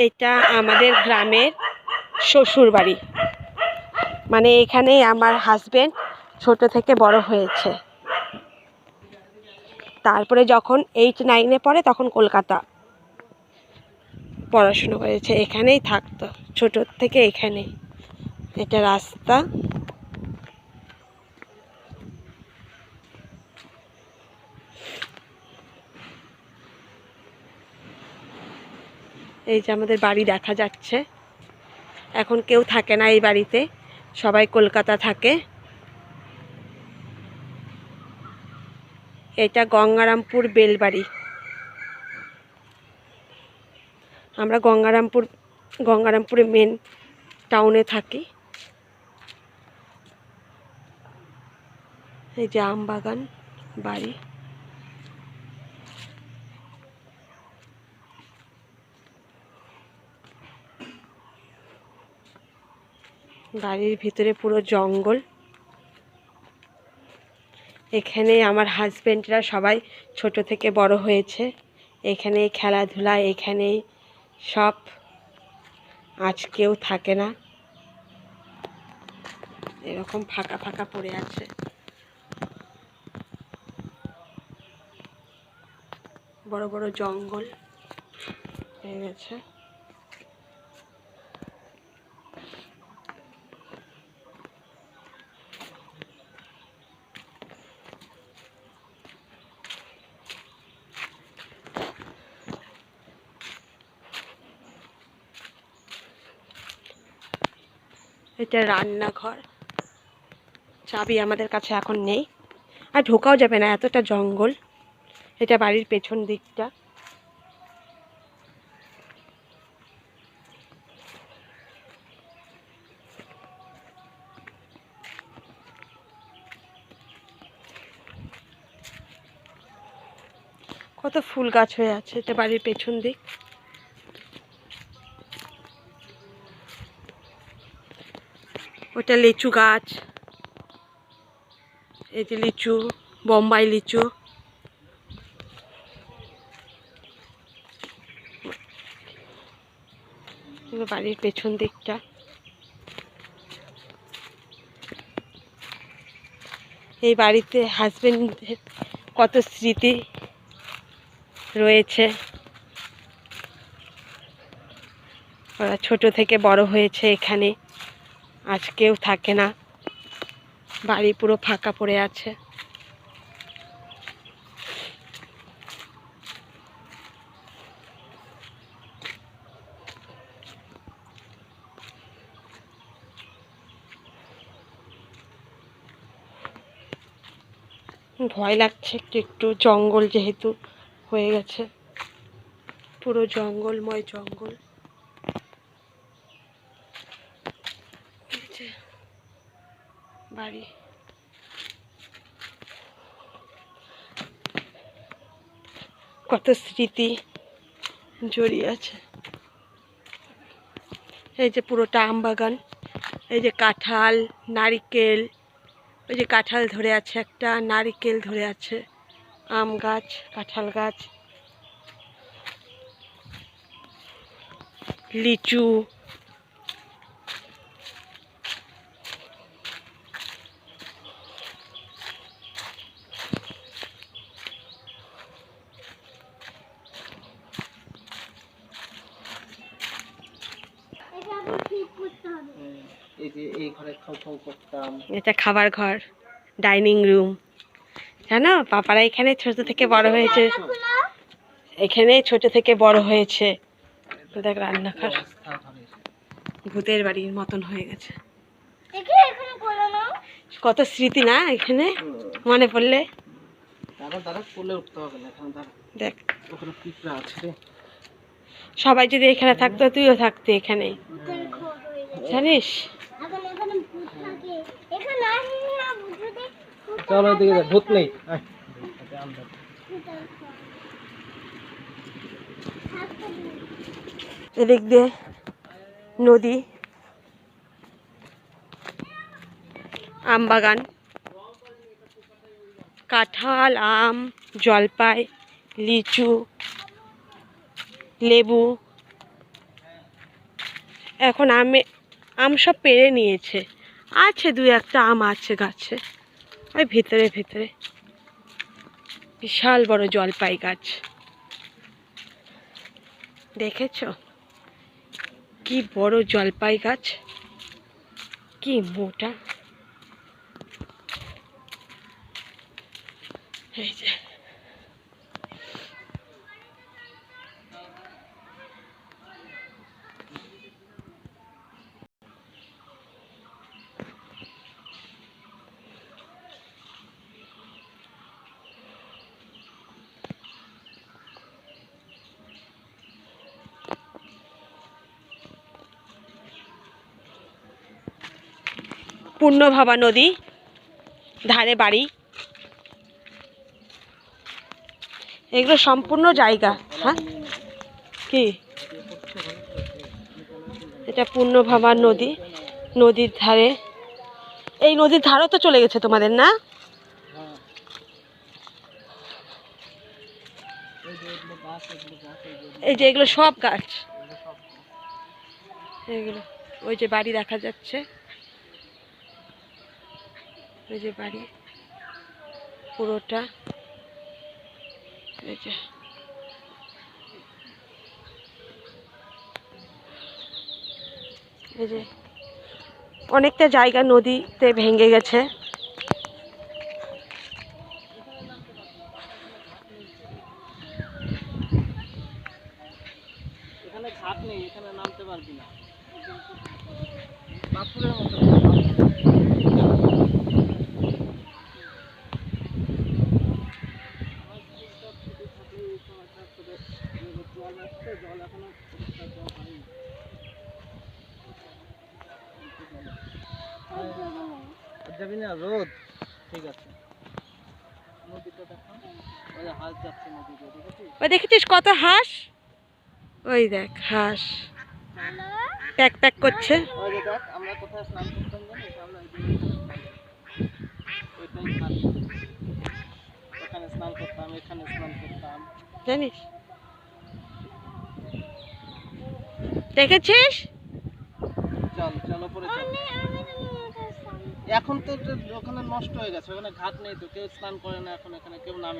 এটা আমাদের গ্রামের শ্বশুর বাড়ি, মানে এখানেই আমার হাজবেন্ড ছোট থেকে বড় হয়েছে। তারপরে যখন 8-9-এ পড়ে তখন কলকাতা পড়াশুনো করেছে, এখানেই থাকতো ছোট থেকে এখানেই। এটা রাস্তা, এই যে আমাদের বাড়ি দেখা যাচ্ছে। এখন কেউ থাকে না এই বাড়িতে, সবাই কলকাতা থাকে। এটা গঙ্গারামপুর বেলবাড়ি। আমরা গঙ্গারামপুরে মেন টাউনে থাকি। এই যে আম বাগান বাড়ি। বাড়ির ভিতরে পুরো জঙ্গল। এখানে আমার হাজবেন্ডরা সবাই ছোট থেকে বড় হয়েছে, এখানেই খেলাধুলা, এখানেই সব। আজ কেউ থাকে না, এরকম ফাঁকা ফাঁকা পড়ে আছে। বড় বড় জঙ্গল হয়ে গেছে। এটা রান্নাঘর, চাবি আমাদের কাছে এখন নেই, আর ঢোকাও যাবে না, এতটা জঙ্গল। এটা বাড়ির পেছন দিকটা। কত ফুল গাছ হয়ে আছে, এটা বাড়ির পেছন দিক। ওটা লিচু গাছ, এই যে লিচু, বোম্বাই লিচু। বাড়ির পেছন দিকটা। এই বাড়িতে হাজবেন্ডের কত স্মৃতি রয়েছে। ওরা ছোট থেকে বড় হয়েছে এখানে, আজ কেউ থাকে না, বাড়ি পুরো ফাঁকা পড়ে আছে। ভয় লাগছে একটু একটু, জঙ্গল যেহেতু হয়ে গেছে, পুরো জঙ্গলময় জঙ্গল। বাড়ি কত স্মৃতি জড়িয়ে আছে। এই যে পুরোটা আম বাগান, এই যে কাঁঠাল, নারিকেল, ওই যে কাঁঠাল ধরে আছে একটা, নারিকেল ধরে আছে, আম গাছ, কাঁঠাল গাছ, লিচু। এটা খাবার ঘর, ডাইনিং রুম। জানো পাপারা এখানে ছোট থেকে বড় হয়েছে, এখানে ছোট থেকে বড় হয়েছে। দেখ রান্নাঘর, ভূতের বাড়ির মতন হয়ে গেছে। কত স্মৃতি না এখানে, মনে পড়লে দেখ। সবাই যদি এখানে থাকতো, তুইও থাকতি এখানে, জানিস। এদিক দিয়ে নদী, আম বাগান, কাঁঠাল, আম, জলপাই, লিচু, লেবু, এখন আম সব পেড়ে নিয়েছে, আছে দু একটা আম আছে গাছে, ওই ভিতরে ভিতরে। বিশাল বড় জলপাই গাছ, দেখেছো কি বড় জলপাই গাছ, কি মোটা। এই যে পূর্ণভাবা নদী ধারে বাড়ি, এগুলো সম্পূর্ণ জায়গা। হ্যাঁ কি এটা পূর্ণভাবা নদী, নদীর ধারে। এই নদীর ধারও তো চলে গেছে তোমাদের, না? এই যে এগুলো সব গাছ, এগুলো ওই যে বাড়ি দেখা যাচ্ছে, ওই যে বাড়ি পুরোটা। এই যে এই যে অনেকটা জায়গা নদীতে ভেঙে গেছে। এখানে ঘাট নেই, এখানে নামতে পারবি না। পাথরের মতো জল আসছে, জল এখনো যাবি না, রোদ। ঠিক আছে, নদীটা দেখো, ওই যে হাঁস যাচ্ছে নদী দিয়ে, দেখেছিস? ওই দেখেছিস কত হাঁস, ওই দেখ হাঁস প্যাক প্যাক করছে। ওই যে দেখ, আমরা কোথায় স্নান করতাম জানিস? আমরা ওইটাই ঘাট, ওখানে স্নান করতাম, এখানে স্নান করতাম, জানিস, দেখেছিস? চল চল উপরে চল। এখন তো ওখানে নষ্ট হয়ে গেছে, ওখানে ঘাট নেই তো, কেউ স্নান করে না এখন, এখানে কেউ নামে না।